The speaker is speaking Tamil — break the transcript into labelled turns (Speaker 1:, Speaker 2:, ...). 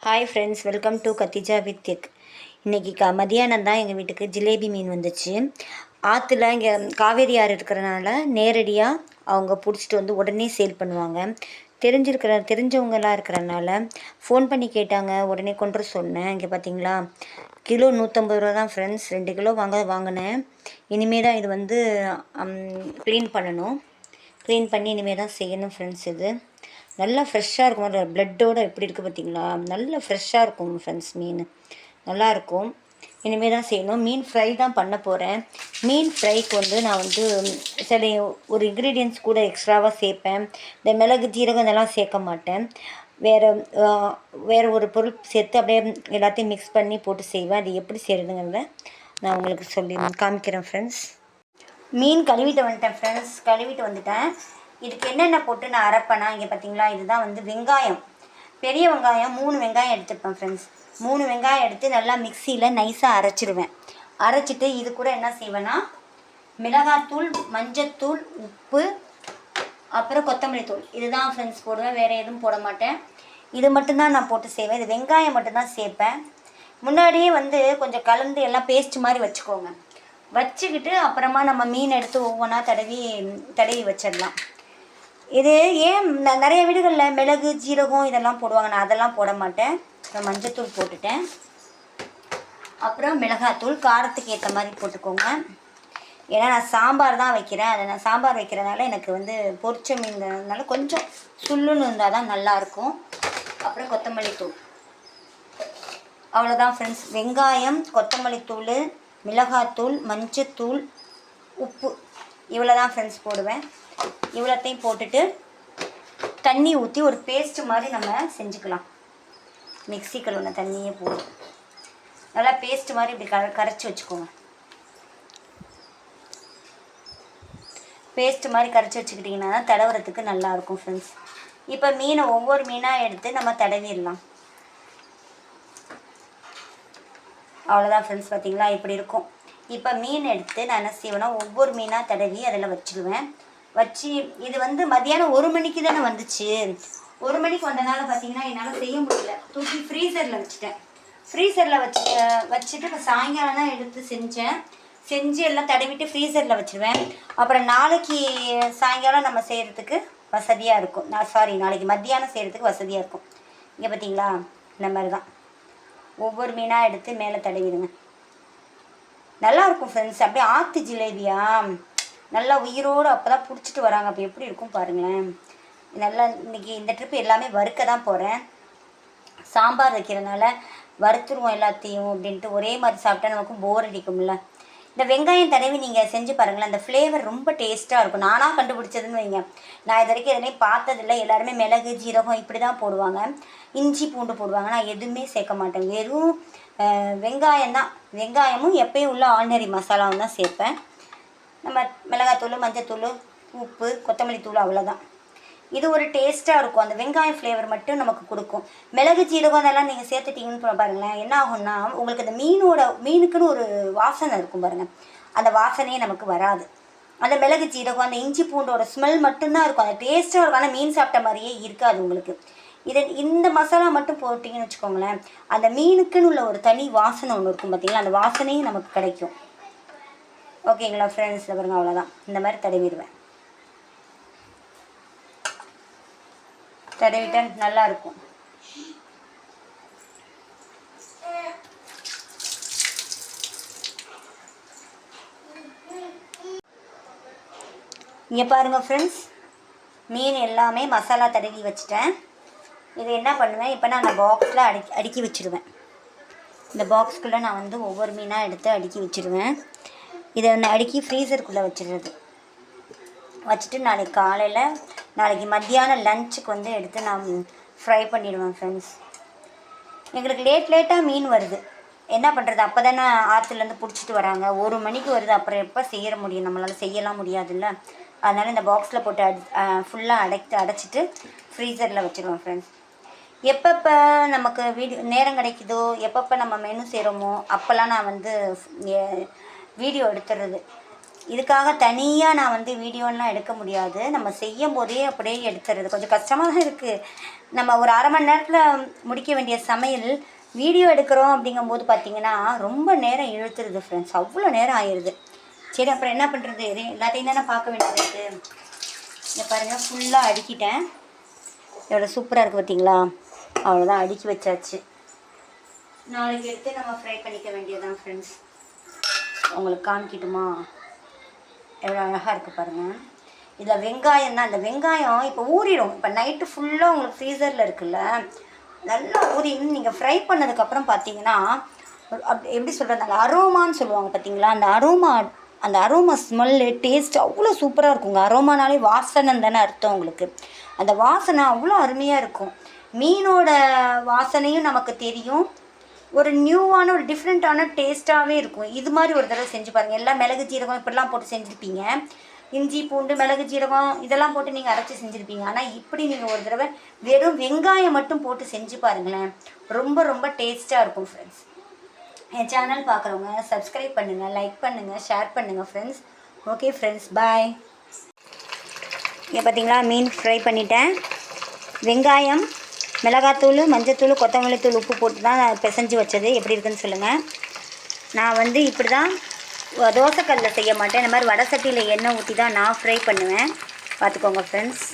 Speaker 1: Hi friends, welcome to Khadija with tech. இன்றைக்கி மதியானம் தான் எங்கள் வீட்டுக்கு ஜிலேபி மீன் வந்துச்சு. ஆற்றுல இங்கே காவேரி ஆறு இருக்கிறனால நேரடியாக அவங்க பிடிச்சிட்டு வந்து உடனே சேல் பண்ணுவாங்க. தெரிஞ்சவங்களாம் இருக்கிறனால ஃபோன் பண்ணி கேட்டாங்க, உடனே கொண்டு சொன்னேன். இங்கே பார்த்தீங்களா, கிலோ 150 ரூபா தான் ஃப்ரெண்ட்ஸ். 2 கிலோ வாங்கினேன். இனிமேல் தான் இது வந்து க்ளீன் பண்ணணும். க்ளீன் பண்ணி இனிமேல் தான் செய்யணும் ஃப்ரெண்ட்ஸ். இது நல்லா ஃப்ரெஷ்ஷாக இருக்கும். ப்ளட்டோடு எப்படி இருக்குது பார்த்தீங்களா, நல்லா ஃப்ரெஷ்ஷாக இருக்கும் ஃப்ரெண்ட்ஸ். மீன் நல்லாயிருக்கும். இனிமேல் தான் செய்யணும். மீன் ஃப்ரை தான் பண்ண போகிறேன். மீன் ஃப்ரைக்கு வந்து நான் வந்து சில ஒரு இன்க்ரீடியன்ட்ஸ் கூட எக்ஸ்ட்ராவாக சேர்ப்பேன். இந்த மிளகு, ஜீரகம் இதெல்லாம் சேர்க்க மாட்டேன். வேறு ஒரு பொருள் சேர்த்து அப்படியே எல்லாத்தையும் மிக்ஸ் பண்ணி போட்டு செய்வேன். அது எப்படி செய்கிறதுங்கிறத நான் உங்களுக்கு சொல்லி காமிக்கிறேன் ஃப்ரெண்ட்ஸ். மீன் கழுவிட்டு வந்துட்டேன் ஃப்ரெண்ட்ஸ். கழுவிட்டு வந்துட்டேன். இதுக்கு என்னென்ன போட்டு நான் அரைப்பேனா, இங்கே பார்த்தீங்களா, இதுதான் வந்து வெங்காயம். பெரிய வெங்காயம் 3 வெங்காயம் எடுத்துப்பேன் ஃப்ரெண்ட்ஸ். 3 வெங்காயம் எடுத்து நல்லா மிக்சியில் நைஸாக அரைச்சிடுவேன். அரைச்சிட்டு இது கூட என்ன செய்வேன்னா, மிளகாத்தூள், மஞ்சத்தூள், உப்பு, அப்புறம் கொத்தமல்லி தூள், இதுதான் ஃப்ரெண்ட்ஸ் போடுவேன். வேறு எதுவும் போட மாட்டேன். இது மட்டும்தான் நான் போட்டு செய்வேன். இது வெங்காயம் மட்டும்தான் சேர்ப்பேன். முன்னாடியே வந்து கொஞ்சம் கலந்து எல்லாம் பேஸ்ட் மாதிரி வச்சுக்கோங்க. வச்சுக்கிட்டு அப்புறமா நம்ம மீன் எடுத்து ஒவ்வொன்றா தடவி வச்சிடலாம். இது ஏன் நிறைய வீடுகளில் மிளகு, ஜீரகம் இதெல்லாம் போடுவாங்க. நான் அதெல்லாம் போட மாட்டேன். அப்புறம் மஞ்சத்தூள் போட்டுட்டேன். அப்புறம் மிளகாத்தூள் காரத்துக்கு ஏற்ற மாதிரி போட்டுக்கோங்க. ஏன்னா நான் சாம்பார் தான் வைக்கிறேன். அதை நான் சாம்பார் வைக்கிறதுனால எனக்கு வந்து பொரிச்ச மீன்கிறதுனால கொஞ்சம் சுள்ளுன்னு இருந்தால் தான் நல்லாயிருக்கும். அப்புறம் கொத்தமல்லி தூள், அவ்வளோதான் ஃப்ரெண்ட்ஸ். வெங்காயம், கொத்தமல்லி தூள், மிளகாத்தூள், மஞ்சத்தூள், உப்பு, இவ்வளோ தான் ஃப்ரெண்ட்ஸ் போடுவேன். இவ்வளோத்தையும் போட்டுட்டு தண்ணி ஊற்றி ஒரு பேஸ்ட்டு மாதிரி நம்ம செஞ்சுக்கலாம். மிக்ஸி கழுவுன தண்ணியே போடும். நல்லா பேஸ்ட்டு மாதிரி இப்படி கரைச்சி வச்சுக்கோங்க. பேஸ்ட்டு மாதிரி கரைச்சி வச்சுக்கிட்டிங்கன்னா தான் தடவுறதுக்கு நல்லாயிருக்கும் ஃப்ரெண்ட்ஸ். இப்போ மீனை ஒவ்வொரு மீனாக எடுத்து நம்ம தடவிடலாம். அவ்வளோதான் ஃப்ரெண்ட்ஸ். பார்த்தீங்களா, இப்படி இருக்கும். இப்போ மீன் எடுத்து நான் என்ன செய்வேன்னா, ஒவ்வொரு மீனாக தடவி அதில் வச்சுடுவேன். வச்சு இது வந்து மதியானம் 1 மணிக்கு தானே வந்துச்சு. 1 மணிக்கு வந்தனால பார்த்தீங்கன்னா என்னால் செய்ய முடியல. தூக்கி ஃப்ரீசரில் வச்சுட்டேன். ஃப்ரீசரில் வச்சுட்டு இப்போ சாயங்காலம் தான் எடுத்து செஞ்சு எல்லாம் தடவிட்டு ஃப்ரீசரில் வச்சுருவேன். அப்புறம் நாளைக்கு சாயங்காலம் நம்ம செய்கிறதுக்கு வசதியாக இருக்கும். நாளைக்கு மத்தியானம் செய்கிறதுக்கு வசதியாக இருக்கும். இங்கே பார்த்தீங்களா, இந்த மாதிரி தான் ஒவ்வொரு மீனாக எடுத்து மேலே தடவிடுங்க. நல்லாயிருக்கும் ஃப்ரெண்ட்ஸ். அப்படியே ஆற்று ஜிலேபியா நல்லா உயிரோடு அப்போ தான் பிடிச்சிட்டு வராங்க. அப்போ எப்படி இருக்கும் பாருங்களேன். நல்லா இன்றைக்கி இந்த ட்ரிப்பு எல்லாமே வறுக்க தான் போகிறேன். சாம்பார் வைக்கிறதுனால வறுத்துருவோம் எல்லாத்தையும் அப்படின்ட்டு. ஒரே மாதிரி சாப்பிட்டா நமக்கும் போர் அடிக்கும்ல. இந்த வெங்காயம் தடவி நீங்கள் செஞ்சு பாருங்களேன். அந்த ஃப்ளேவர் ரொம்ப டேஸ்ட்டாக இருக்கும். நானாக கண்டுபிடிச்சதுன்னு வைங்க. நான் இது வரைக்கும் எதுலேயும் பார்த்ததில்லை. எல்லாருமே மிளகு, ஜீரகம் இப்படி தான் போடுவாங்க. இஞ்சி, பூண்டு போடுவாங்க. நான் எதுவுமே சேர்க்க மாட்டேன். வெறும் வெங்காயம் தான். வெங்காயமும் எப்பயும் உள்ள ஆர்டினரி மசாலாவும் தான் சேர்ப்பேன். நம்ம மிளகாத்தூள், மஞ்சத்தூள், உப்பு, கொத்தமல்லி தூள், அவ்வளோதான். இது ஒரு டேஸ்ட்டாக இருக்கும். அந்த வெங்காயம் ஃப்ளேவர் மட்டும் நமக்கு கொடுக்கும். மிளகு, ஜீரகம் அதெல்லாம் நீங்கள் சேர்த்துட்டிங்கன்னு பாருங்களேன், என்ன ஆகும்னா உங்களுக்கு அந்த மீனுக்குன்னு ஒரு வாசனை இருக்கும் பாருங்கள். அந்த வாசனையே நமக்கு வராது. அந்த மிளகு, ஜீரகம், அந்த இஞ்சி பூண்டோட ஸ்மெல் மட்டும்தான் இருக்கும். அந்த டேஸ்ட்டாக இருக்கும். ஆனால் மீன் சாப்பிட்ட மாதிரியே இருக்காது உங்களுக்கு. இந்த மசாலா மட்டும் போட்டிங்கன்னு வச்சுக்கோங்களேன், அந்த மீனுக்குன்னு உள்ள ஒரு தனி வாசனை ஒன்று இருக்கும் பார்த்தீங்களா, அந்த வாசனையும் நமக்கு கிடைக்கும். ஓகேங்களா ஃப்ரெண்ட்ஸ், பாருங்க, அவ்வளோதான். இந்த மாதிரி தடவிடுவேன். தடவிட்டா நல்லாயிருக்கும். இங்கே பாருங்கள் ஃப்ரெண்ட்ஸ், மீன் எல்லாமே மசாலா தடவி வச்சுட்டேன். இது என்ன பண்ணுவேன், இப்போ நான் அந்த பாக்ஸில் அடுக்கி வச்சுருவேன். இந்த பாக்ஸ்குள்ளே நான் வந்து ஒவ்வொரு மீனாக எடுத்து அடுக்கி வச்சுருவேன். இதை அடுக்கி ஃப்ரீசருக்குள்ளே வச்சுட்டு நாளைக்கு மத்தியானம் லஞ்சுக்கு வந்து எடுத்து நான் ஃப்ரை பண்ணிவிடுவேன் ஃப்ரெண்ட்ஸ். எங்களுக்கு லேட்டாக மீன் வருது. என்ன பண்ணுறது, அப்போ தானே ஆற்றுலேருந்து பிடிச்சிட்டு வராங்க. 1 மணிக்கு வருது. அப்புறம் எப்போ செய்ய முடியும், நம்மளால் செய்யலாம் முடியாதுல்ல. அதனால் இந்த பாக்ஸில் போட்டு ஃபுல்லாக அடைச்சிட்டு ஃப்ரீசரில் வச்சுருவேன் ஃப்ரெண்ட்ஸ். எப்பப்போ நமக்கு நேரம் கிடைக்குதோ, எப்பப்போ நம்ம மெனு செய்கிறோமோ அப்போல்லாம் நான் வந்து வீடியோ எடுத்துடுறது. இதுக்காக தனியாக நான் வந்து வீடியோலாம் எடுக்க முடியாது. நம்ம செய்யும் போதே அப்படியே எடுத்துறது கொஞ்சம் கஷ்டமாக தான் இருக்குது. நம்ம ஒரு அரை மணி நேரத்தில் முடிக்க வேண்டிய சமையல் வீடியோ எடுக்கிறோம் அப்படிங்கும்போது பார்த்திங்கன்னா ரொம்ப நேரம் இழுத்துருது ஃப்ரெண்ட்ஸ். அவ்வளோ நேரம் ஆயிடுது. சரி அப்புறம் என்ன பண்ணுறது, எல்லாத்தையும் தானே பார்க்க வேண்டியது இருக்குது. இங்கே பாருங்கள் ஃபுல்லாக அடுக்கிட்டேன். எவ்வளோ சூப்பராக இருக்குது பார்த்தீங்களா. அவ்வளோதான், அடுக்கி வச்சாச்சு. நாளைக்கு எடுத்து நம்ம ஃப்ரை பண்ணிக்க வேண்டியதுதான் ஃப்ரெண்ட்ஸ். உங்களுக்கு காமிக்கிட்டுமா, எவ்வளோ அழகாக இருக்குது பாருங்கள். இதில் வெங்காயம் தான், இந்த வெங்காயம் இப்போ ஊறிடும். இப்போ நைட்டு ஃபுல்லாக உங்களுக்கு ஃப்ரீசரில் இருக்குல்ல, நல்லா ஊறி நீங்கள் ஃப்ரை பண்ணதுக்கப்புறம் பார்த்தீங்கன்னா அப்படி எப்படி சொல்கிறது, அந்த அரோமான்னு சொல்லுவாங்க பார்த்தீங்களா, அந்த அரோமா ஸ்மெல்லு டேஸ்ட் அவ்வளோ சூப்பராக இருக்குங்க. அரோமானாலே வாசனை தானே அர்த்தம் உங்களுக்கு. அந்த வாசனை அவ்வளோ அருமையாக இருக்கும். மீனோட வாசனையும் நமக்கு தெரியும். ஒரு நியூவான ஒரு டிஃப்ரெண்ட்டான டேஸ்ட்டாகவே இருக்கும். இது மாதிரி ஒரு தடவை செஞ்சு பாருங்கள். எல்லாம் மிளகு ஜீரகம் இப்படிலாம் போட்டு செஞ்சுருப்பீங்க. இஞ்சி பூண்டு மிளகு ஜீரகம் இதெல்லாம் போட்டு நீங்கள் அரைச்சி செஞ்சுருப்பீங்க. ஆனால் இப்படி நீங்கள் ஒரு தடவை வெறும் வெங்காயம் மட்டும் போட்டு செஞ்சு பாருங்களேன், ரொம்ப ரொம்ப டேஸ்ட்டாக இருக்கும் ஃப்ரெண்ட்ஸ். என் சேனல் பார்க்குறவங்க சப்ஸ்கிரைப் பண்ணுங்கள், லைக் பண்ணுங்கள், ஷேர் பண்ணுங்கள் ஃப்ரெண்ட்ஸ். ஓகே ஃப்ரெண்ட்ஸ், பாய். இங்கே பார்த்தீங்களா மீன் ஃப்ரை பண்ணிட்டேன். வெங்காயம், மிளகாத்தூள், மஞ்சத்தூள், கொத்தமல்லி தூள், உப்பு போட்டு தான் பிசைஞ்சு வச்சது. எப்படி இருக்குன்னு சொல்லுங்கள். நான் வந்து இப்படி தான் தோசைக்கல்லில் செய்ய மாட்டேன். இந்த மாதிரி வடை சட்டியில் எண்ணெய் ஊற்றி தான் நான் ஃப்ரை பண்ணுவேன். பார்த்துக்கோங்க ஃப்ரெண்ட்ஸ்.